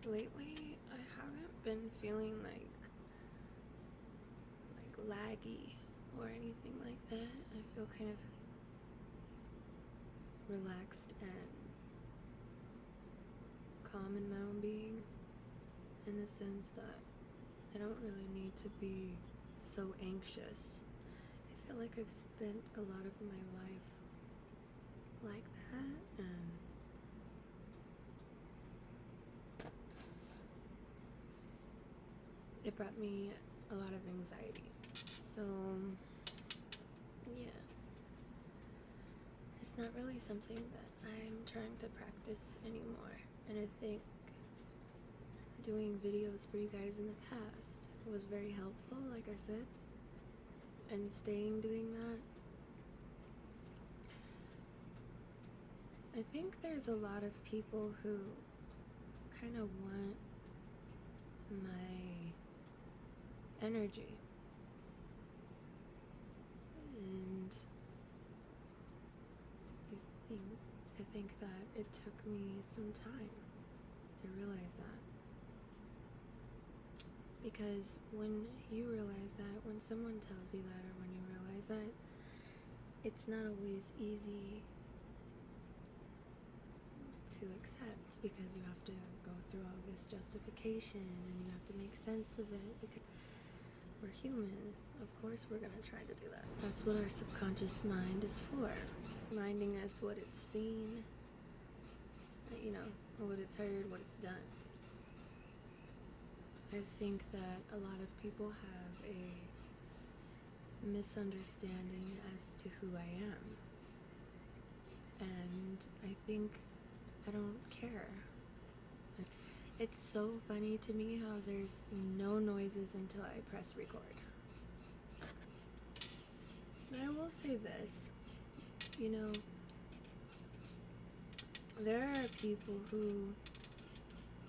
Lately, I haven't been feeling like laggy or anything like that. I feel kind of relaxed and calm in my own being, in the sense that I don't really need to be so anxious. I feel like I've spent a lot of my life like that, and it brought me a lot of anxiety. So, yeah. It's not really something that I'm trying to practice anymore. And I think doing videos for you guys in the past was very helpful, like I said. And staying doing that. I think there's a lot of people who kind of want my energy. And I think that it took me some time to realize that. Because when you realize that, when someone tells you that, or when you realize that, it's not always easy to accept, because you have to go through all this justification and you have to make sense of it, because we're human. Of course we're gonna try to do that. That's what our subconscious mind is for, reminding us what it's seen, what it's heard, what it's done. I think that a lot of people have a misunderstanding as to who I am. And I think I don't care. It's so funny to me how there's no noises until I press record. And I will say this, there are people who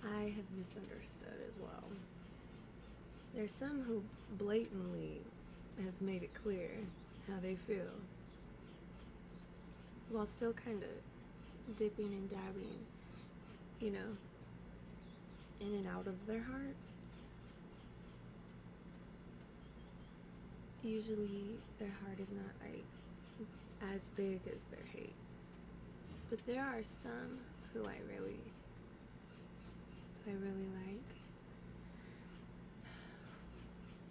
I have misunderstood as well. There's some who blatantly have made it clear how they feel, while still kind of dipping and dabbing, in and out of their heart. Usually their heart is not as big as their hate. But there are some who I really like,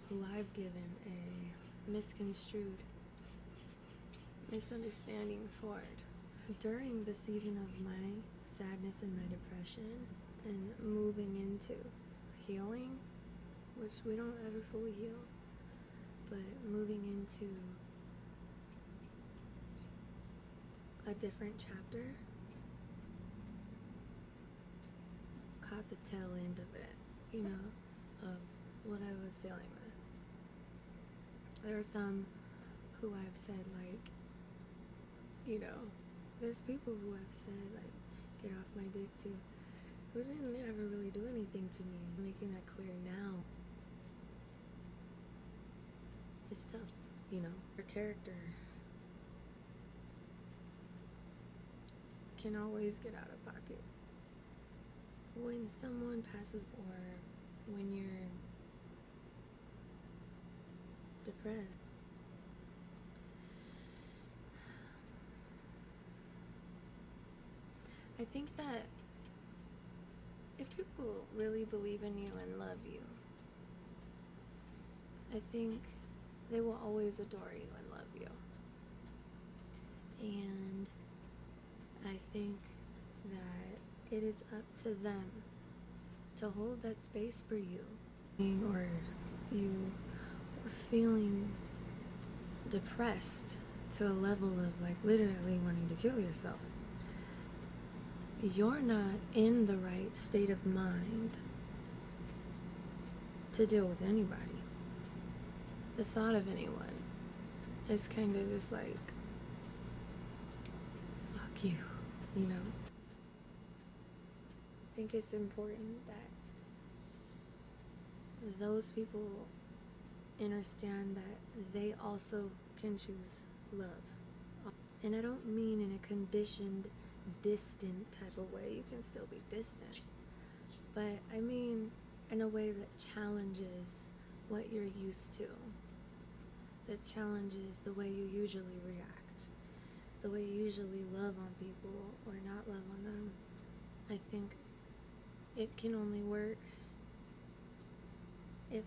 who I've given a misconstrued misunderstanding toward. During the season of my sadness and my depression, and moving into healing, which we don't ever fully heal, but moving into a different chapter, caught the tail end of it, of what I was dealing with. There are some who I've said, there's people who have said, get off my dick too, who didn't ever really do anything to me. Making that clear now. It's tough, Your character can always get out of pocket. When someone passes, or when you're depressed, I think that if people really believe in you and love you, I think they will always adore you and love you. And I think that it is up to them to hold that space for you. Or you are feeling depressed to a level of literally wanting to kill yourself. You're not in the right state of mind to deal with anybody. The thought of anyone is kind of just fuck you, I think it's important that those people understand that they also can choose love. And I don't mean in a conditioned, distant type of way. You can still be distant, but I mean in a way that challenges what you're used to, that challenges the way you usually react, the way you usually love on people or not love on them. I think it can only work if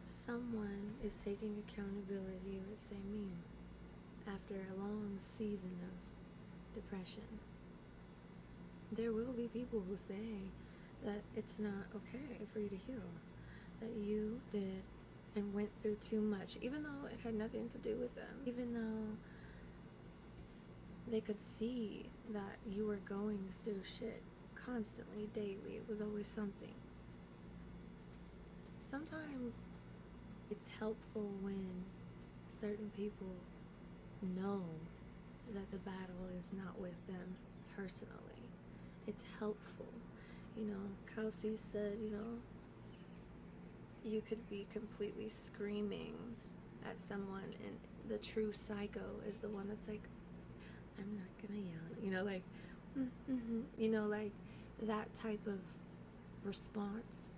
someone is taking accountability, let's say me, after a long season of depression. There will be people who say that it's not okay for you to heal, that you did and went through too much, even though it had nothing to do with them, even though they could see that you were going through shit constantly, daily. It was always something. Sometimes it's helpful when certain people know that the battle is not with them personally. It's helpful. You know, Kelsey said, you could be completely screaming at someone, and the true psycho is the one that's like, I'm not gonna yell, like, like that type of response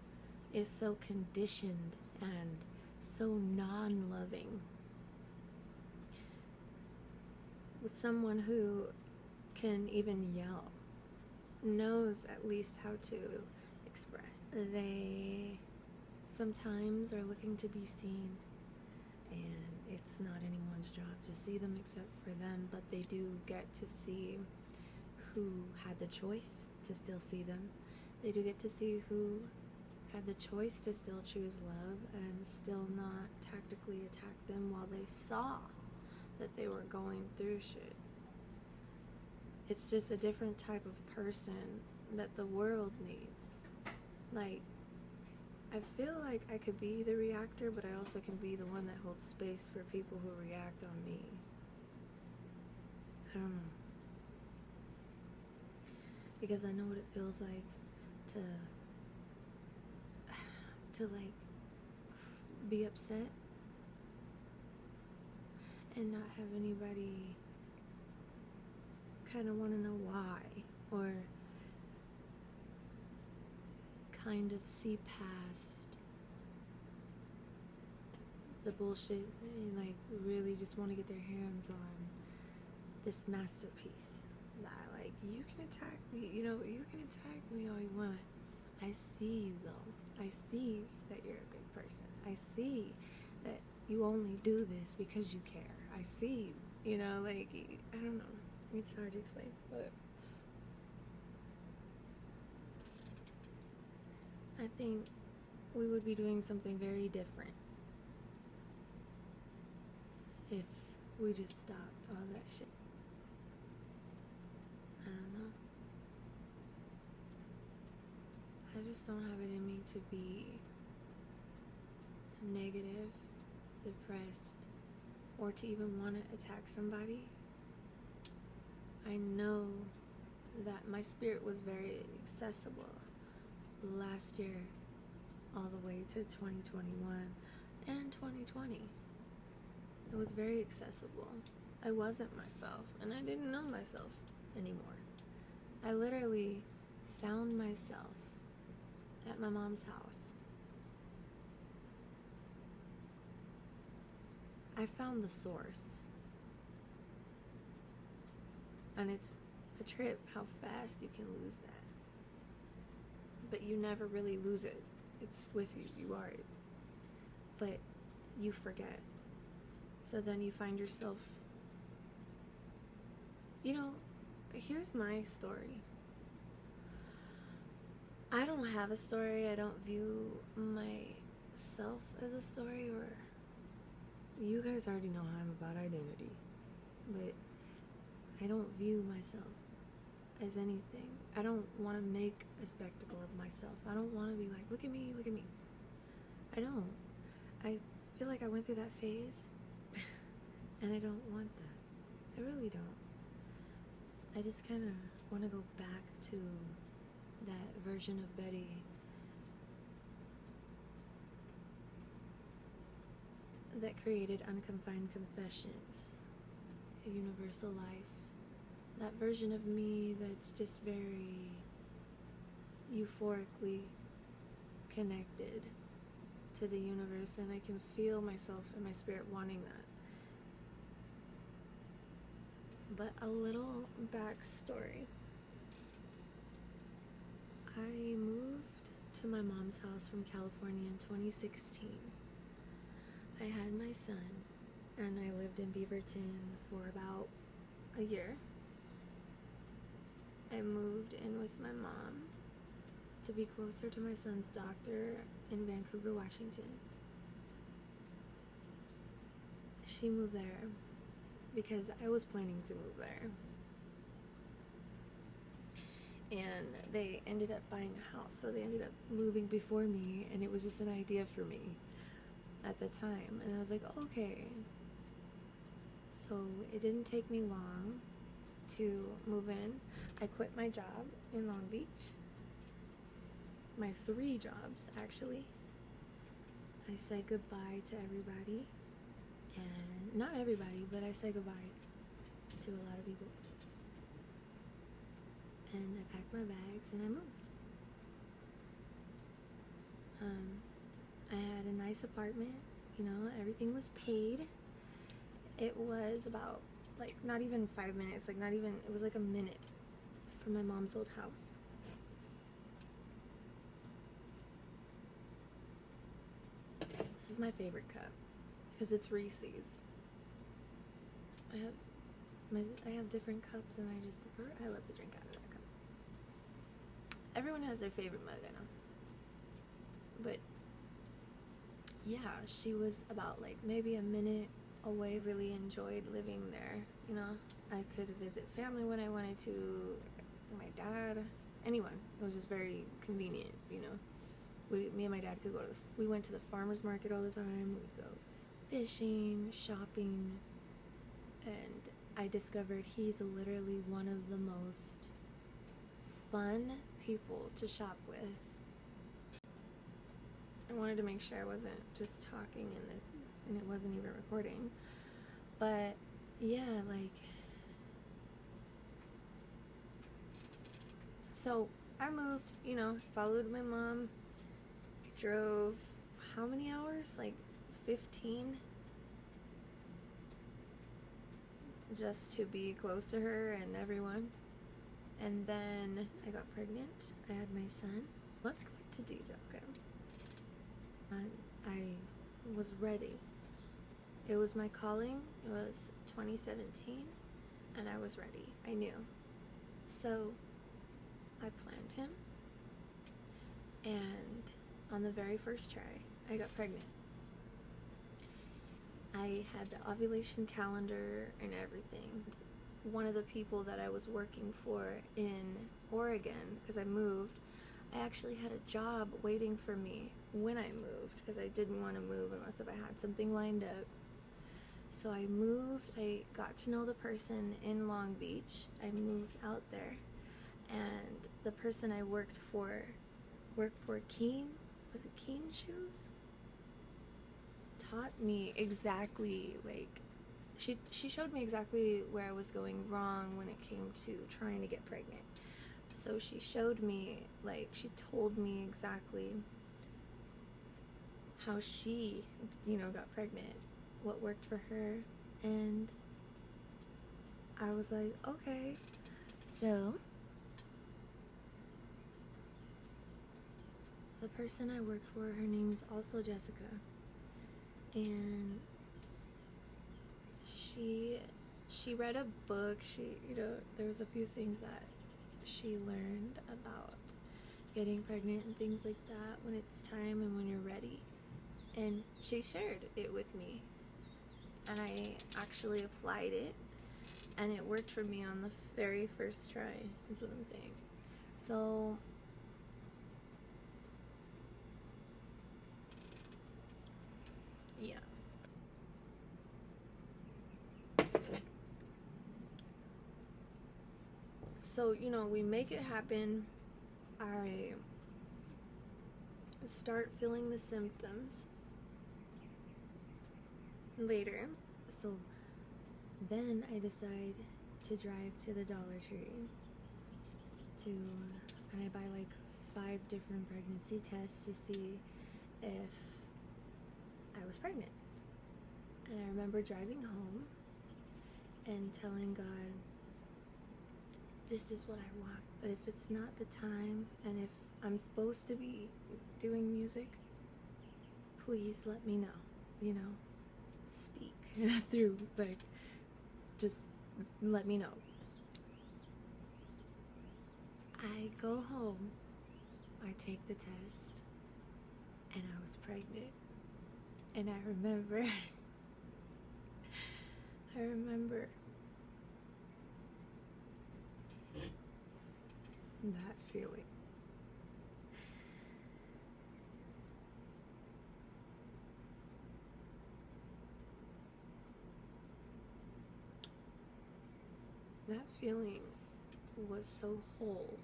is so conditioned and so non-loving. With someone who can even yell, knows at least how to express. They sometimes are looking to be seen, and it's not anyone's job to see them except for them, but they do get to see who had the choice to still see them. They do get to see who had the choice to still choose love and still not tactically attack them while they saw that they were going through shit. It's just a different type of person that the world needs. Like, I feel like I could be the reactor, but I also can be the one that holds space for people who react on me. I don't know. Because I know what it feels like to like be upset and not have anybody kind of want to know why, or kind of see past the bullshit and like really just want to get their hands on this masterpiece. That like, you can attack me, you can attack me all you want. I see you though. I see that you're a good person. I see that you only do this because you care. I see you, like, I don't know. It's hard to explain, but I think we would be doing something very different if we just stopped all that shit. I don't know. I just don't have it in me to be negative, depressed, or to even want to attack somebody. I know that my spirit was very accessible last year all the way to 2021 and 2020. It was very accessible. I wasn't myself, and I didn't know myself anymore. I literally found myself at my mom's house. I found the source. And it's a trip how fast you can lose that. But you never really lose it. It's with you. You are it. But you forget. So then you find yourself, here's my story. I don't have a story. I don't view myself as a story, or you guys already know how I'm about identity. But I don't view myself as anything. I don't want to make a spectacle of myself. I don't want to be like, look at me, look at me. I don't. I feel like I went through that phase and I don't want that. I really don't. I just kind of want to go back to that version of Betty that created Unconfined Confessions, A Universal Life. That version of me that's just very euphorically connected to the universe, and I can feel myself and my spirit wanting that. But a little backstory. I moved to my mom's house from California in 2016. I had my son, and I lived in Beaverton for about a year. I moved in with my mom to be closer to my son's doctor in Vancouver, Washington. She moved there because I was planning to move there. And they ended up buying a house, so they ended up moving before me, and it was just an idea for me at the time. And I was like, okay. So it didn't take me long to move in. I quit my job in Long Beach. My 3 jobs, actually. I said goodbye to everybody. And not everybody, but I said goodbye to a lot of people. And I packed my bags and I moved. I had a nice apartment, you know, everything was paid. It was about, like, not even 5 minutes, like, not even, it was like a minute from my mom's old house. This is my favorite cup because it's Reese's. I have different cups, and I love to drink out of that cup. Everyone has their favorite mug, I know. But yeah, she was about like maybe a minute away. Really enjoyed living there, you know. I could visit family when I wanted to, my dad, anyone. It was just very convenient, you know. Me and my dad could go to we went to the farmer's market all the time. We'd go fishing, shopping, and I discovered he's literally one of the most fun people to shop with. I wanted to make sure I wasn't just talking and it wasn't even recording. But yeah, like, so I moved, you know, followed my mom, drove how many hours? Like 15, just to be close to her and everyone. And then I got pregnant. I had my son. Let's go into detail, okay? I was ready. It was my calling. It was 2017, and I was ready. I knew. So I planned him, and on the very first try, I got pregnant. I had the ovulation calendar and everything. One of the people that I was working for in Oregon, because I moved, I actually had a job waiting for me when I moved, because I didn't want to move unless if I had something lined up. So I moved. I got to know the person in Long Beach. I moved out there, and the person I worked for Keen, was it Keen Shoes? Taught me exactly, like, she showed me exactly where I was going wrong when it came to trying to get pregnant. So she showed me, like, she told me exactly how she, you know, got pregnant, what worked for her, and I was like, okay. So the person I worked for, her name's also Jessica, and she read a book. She, you know, there was a few things that she learned about getting pregnant and things like that, when it's time and when you're ready, and she shared it with me, and I actually applied it, and it worked for me on the very first try, is what I'm saying. So yeah. So, you know, we make it happen. I start feeling the symptoms later. So then I decide to drive to the Dollar Tree and I buy like 5 different pregnancy tests to see if I was pregnant. And I remember driving home and telling God, this is what I want. But if it's not the time, and if I'm supposed to be doing music, please let me know, you know, speak through, like, just let me know. I go home, I take the test, and I was pregnant. And I remember that feeling. That feeling was so whole,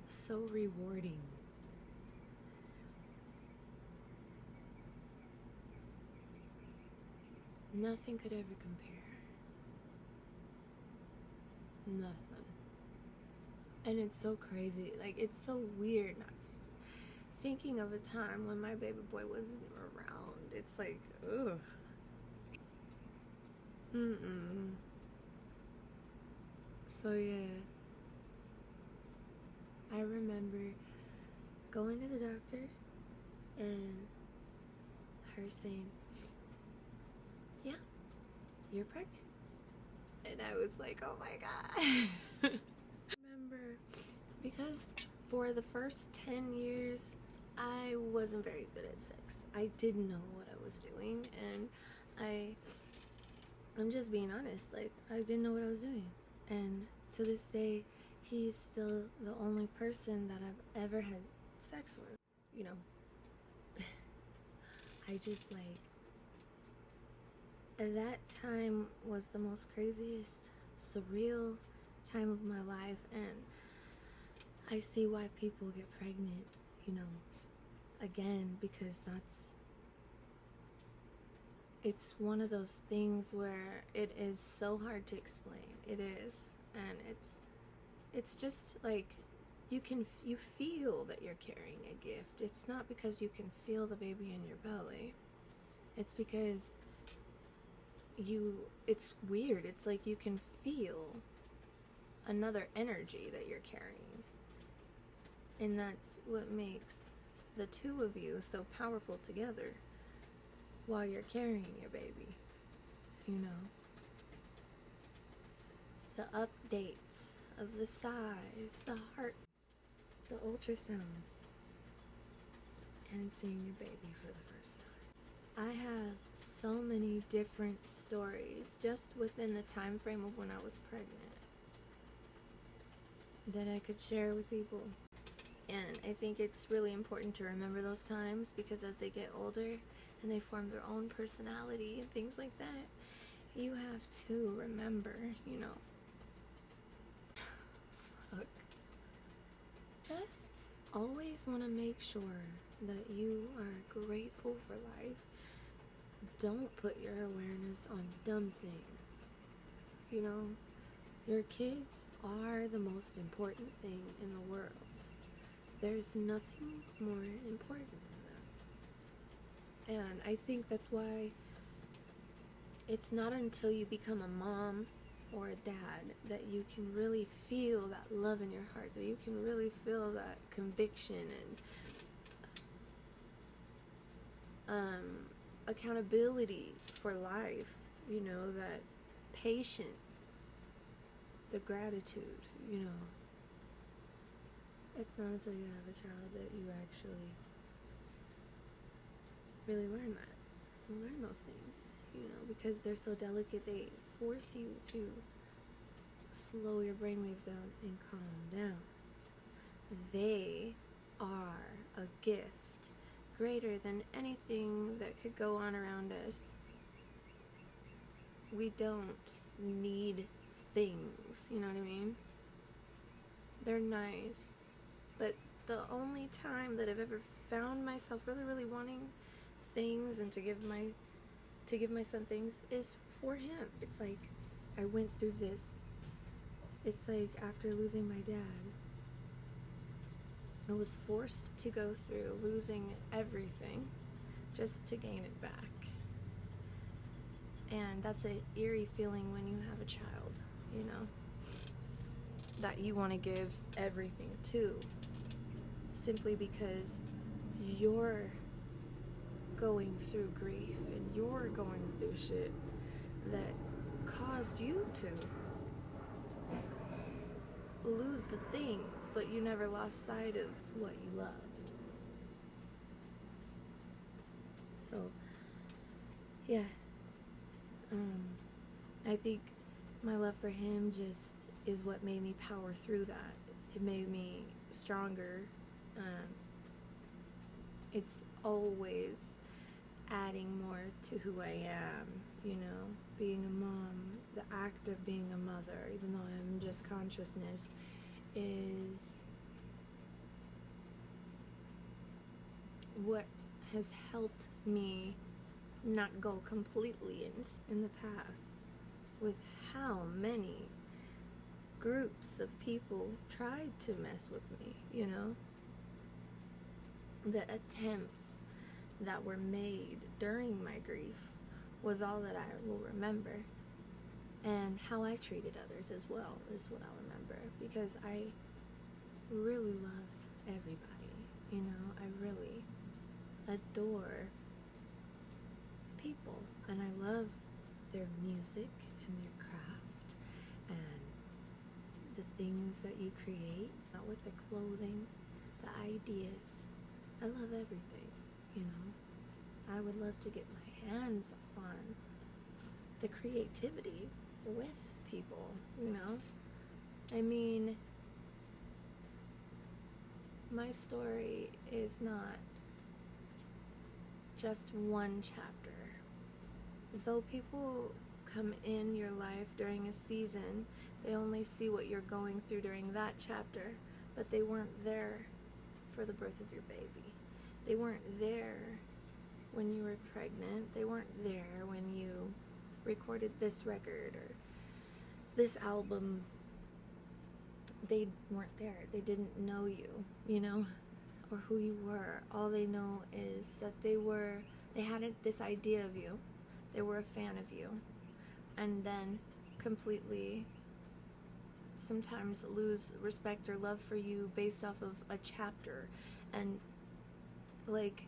so rewarding. Nothing could ever compare. Nothing. And it's so crazy. Like, it's so weird. Thinking of a time when my baby boy wasn't around, it's like, ugh. So yeah, I remember going to the doctor and her saying, yeah, you're pregnant. And I was like, oh my God. Remember, because for the first 10 years, I wasn't very good at sex. I didn't know what I was doing, and I'm just being honest, like, I didn't know what I was doing. And to this day, he's still the only person that I've ever had sex with, you know. I just, like, that time was the most craziest, surreal time of my life, and I see why people get pregnant, you know, again, because it's one of those things where it is so hard to explain. It is, and it's just like you feel that you're carrying a gift. It's not because you can feel the baby in your belly. It's because it's weird. It's like you can feel another energy that you're carrying. And that's what makes the two of you so powerful together while you're carrying your baby, you know. The updates of the size, the heart, the ultrasound, and seeing your baby for the first time. I have so many different stories just within the time frame of when I was pregnant that I could share with people. And I think it's really important to remember those times, because as they get older and they form their own personality and things like that, you have to remember, you know, fuck. Just always want to make sure that you are grateful for life. Don't put your awareness on dumb things. You know, your kids are the most important thing in the world. There's nothing more important than them. And I think that's why it's not until you become a mom or a dad that you can really feel that love in your heart, that you can really feel that conviction and accountability for life, you know, that patience, the gratitude, you know. It's not until you have a child that you actually really learn that. You learn those things, you know, because they're so delicate. They force you to slow your brainwaves down and calm down. They are a gift greater than anything that could go on around us. We don't need things, you know what I mean? They're nice, but the only time that I've ever found myself really, really wanting things and to give my son things is for him. It's like I went through this. It's like after losing my dad, I was forced to go through losing everything just to gain it back. And that's an eerie feeling when you have a child, you know, that you want to give everything to, simply because you're going through grief and you're going through shit that caused you to lose the things, but you never lost sight of what you loved. So, yeah. I think my love for him just is what made me power through that. It made me stronger. It's always adding more to who I am, you know, being a mom, the act of being a mother, even though I'm just consciousness, is what has helped me not go completely in the past, with how many groups of people tried to mess with me, you know, the attempts that were made during my grief was all that I will remember. And how I treated others as well is what I'll remember, because I really love everybody, you know, I really adore people, and I love their music and their craft and the things that you create, not with the clothing, the ideas. I love everything, you know. I would love to get my hands on the creativity with people, you know. I mean, my story is not just one chapter. Though people come in your life during a season, they only see what you're going through during that chapter, but they weren't there for the birth of your baby. They weren't there when you were pregnant. They weren't there when you recorded this record or this album. They weren't there. They didn't know you, you know, or who you were. All they know is that they had this idea of you. They were a fan of you, and then completely sometimes lose respect or love for you based off of a chapter. And like,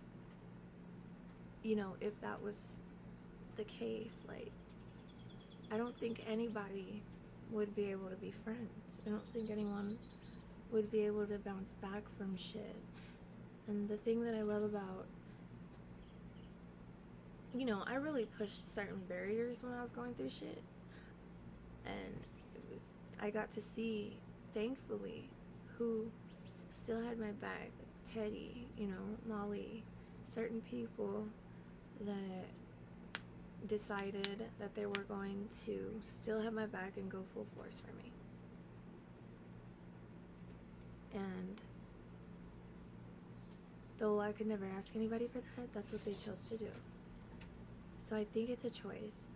you know, if that was the case, like, I don't think anybody would be able to be friends. I don't think anyone would be able to bounce back from shit. And the thing that I love about, you know, I really pushed certain barriers when I was going through shit, and I got to see, thankfully, who still had my back. Teddy, you know, Molly, certain people that decided that they were going to still have my back and go full force for me. And though I could never ask anybody for that, that's what they chose to do. So I think it's a choice.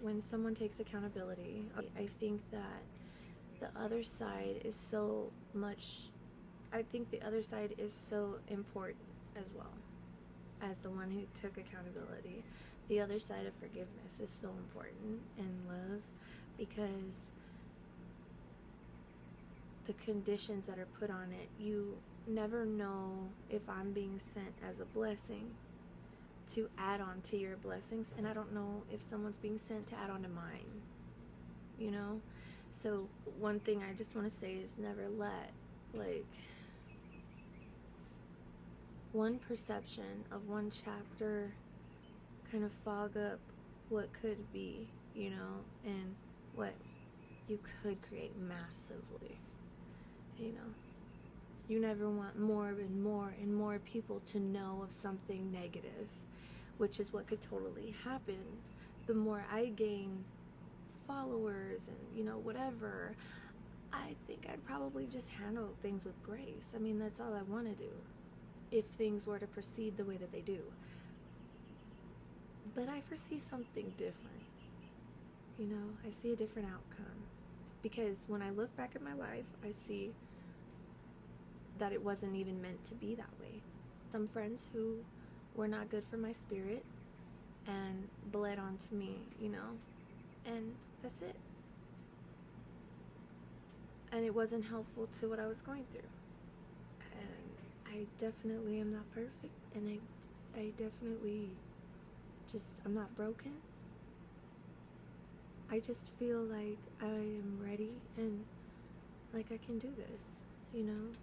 When someone takes accountability, I think that the other side is so much, I think the other side is so important as well as the one who took accountability. The other side of forgiveness is so important, and love, because the conditions that are put on it, you never know if I'm being sent as a blessing to add on to your blessings, and I don't know if someone's being sent to add on to mine, you know. So one thing I just want to say is never let, like, one perception of one chapter kind of fog up what could be, you know, and what you could create massively, you know. You never want more and more and more people to know of something negative, which is what could totally happen. The more I gain followers and, you know, whatever, I think I'd probably just handle things with grace. I mean, that's all I want to do, if things were to proceed the way that they do. But I foresee something different, you know. I see a different outcome, because when I look back at my life, I see that it wasn't even meant to be that way. Some friends who were not good for my spirit and bled onto me, you know, and that's it. And it wasn't helpful to what I was going through. And I definitely am not perfect, and I definitely I'm not broken. I just feel like I am ready and like I can do this, you know?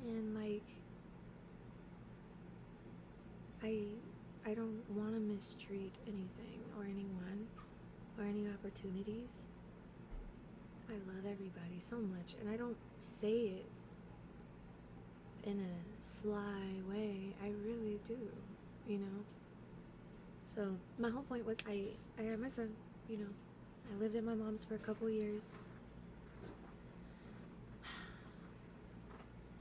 And like, I don't want to mistreat anything or anyone or any opportunities. I love everybody so much, and I don't say it in a sly way. I really do, you know? So my whole point was I had my son, you know. I lived at my mom's for a couple years.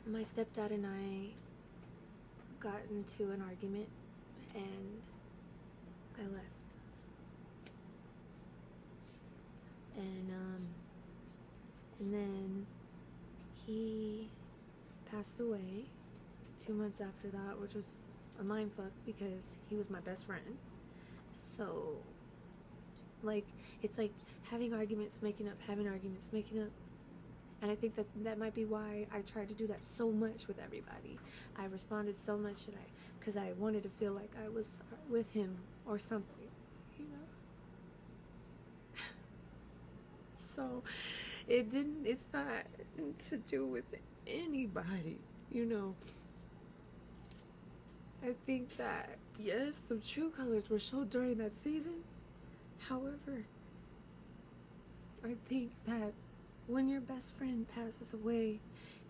My stepdad and I got into an argument, and I left. And then he passed away 2 months after that, which was a mindfuck because he was my best friend. So, like, it's like having arguments, making up, having arguments, making up. And I think that might be why I tried to do that so much with everybody. I responded so much because I wanted to feel like I was with him or something, you know? So it's not to do with anybody, you know? I think that, yes, some true colors were shown during that season. However, I think that when your best friend passes away,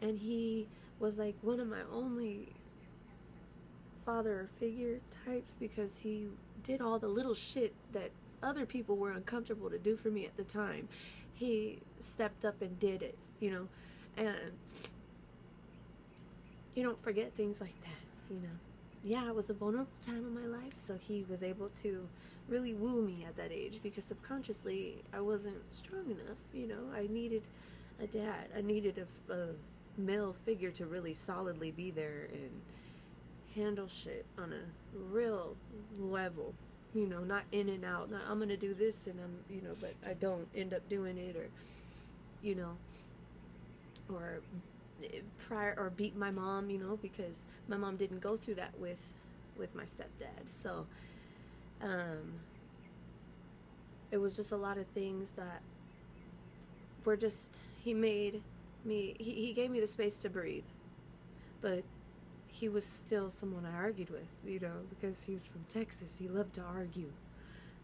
and he was like one of my only father figure types, because he did all the little shit that other people were uncomfortable to do for me at the time, he stepped up and did it, you know? And you don't forget things like that, you know? Yeah, it was a vulnerable time in my life, so he was able to really woo me at that age, because subconsciously I wasn't strong enough, you know? I needed a dad. I needed a male figure to really solidly be there and handle shit on a real level, you know, not in and out, not I'm gonna do this and I'm, you know, but I don't end up doing it, or, you know, or beat my mom, you know, because my mom didn't go through that with my stepdad. So it was just a lot of things that were just, he made me, he gave me the space to breathe, but he was still someone I argued with, you know, because he's from Texas. He loved to argue,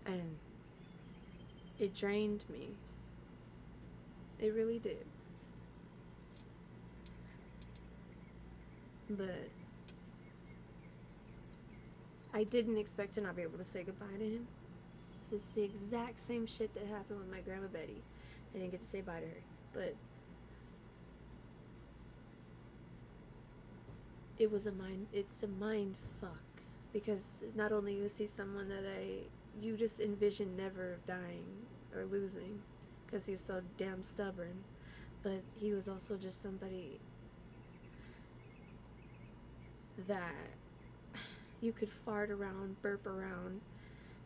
and it drained me. It really did. But I didn't expect to not be able to say goodbye to him. It's the exact same shit that happened with my grandma Betty. I didn't get to say bye to her, but it's a mind fuck, because not only you see someone that you just envision never dying or losing because he was so damn stubborn, but he was also just somebody that you could fart around, burp around,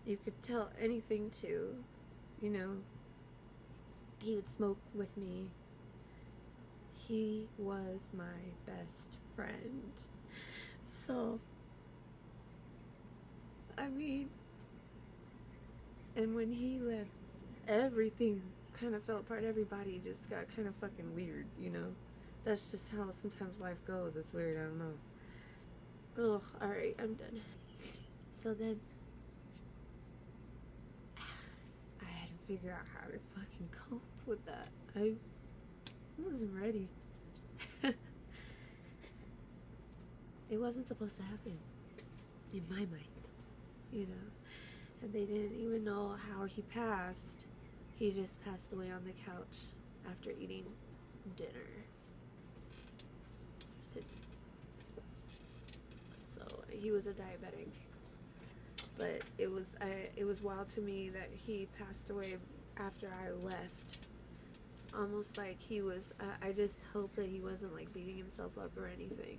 you could tell anything to, you know. He would smoke with me. He was my best friend. So, I mean, and when he left, everything kind of fell apart. Everybody just got kind of fucking weird, you know. That's just how sometimes life goes. It's weird, I don't know. Ugh, alright, I'm done. So then, I had to figure out how to fucking cope with that. I wasn't ready. It wasn't supposed to happen, in my mind, you know. And they didn't even know how he passed. He just passed away on the couch after eating dinner. So he was a diabetic, but it was wild to me that he passed away after I left. almost like he was, I just hope that he wasn't like beating himself up or anything.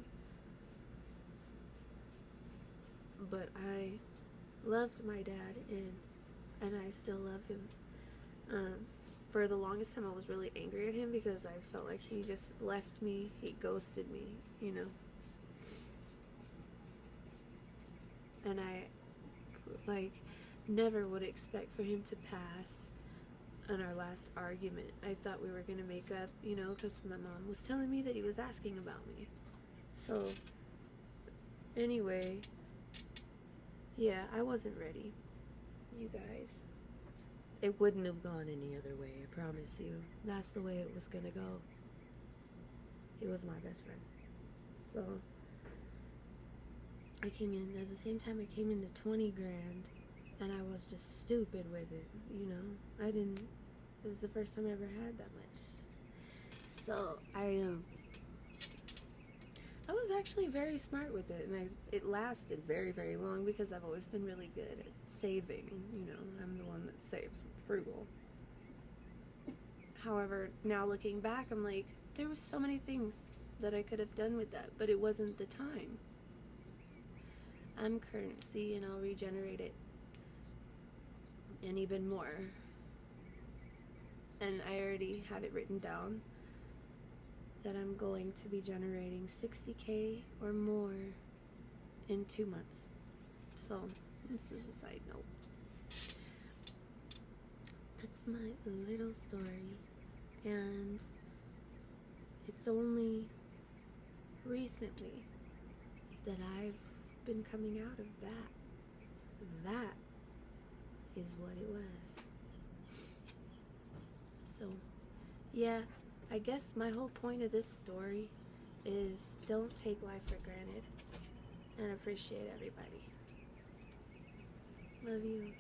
But I loved my dad, and I still love him. For the longest time I was really angry at him because I felt like he just left me, he ghosted me, you know. And I like never would expect for him to pass on our last argument. I thought we were gonna make up, you know, because my mom was telling me that he was asking about me. So anyway, yeah, I wasn't ready, you guys. It wouldn't have gone any other way, I promise you. That's the way it was gonna go. He was my best friend. So I came in, at the same time I came into 20 grand, and I was just stupid with it, you know. It was the first time I ever had that much. So I was actually very smart with it, and it lasted very, very long because I've always been really good at saving, you know. I'm the one that saves, frugal. However, now looking back, I'm like, there was so many things that I could have done with that, but it wasn't the time. I'm currency, and I'll regenerate it, and even more. And I already have it written down that I'm going to be generating 60K or more in 2 months. So this is a side note. That's my little story, and it's only recently that I've been coming out of that. That is what it was. So yeah, I guess my whole point of this story is don't take life for granted and appreciate everybody. Love you.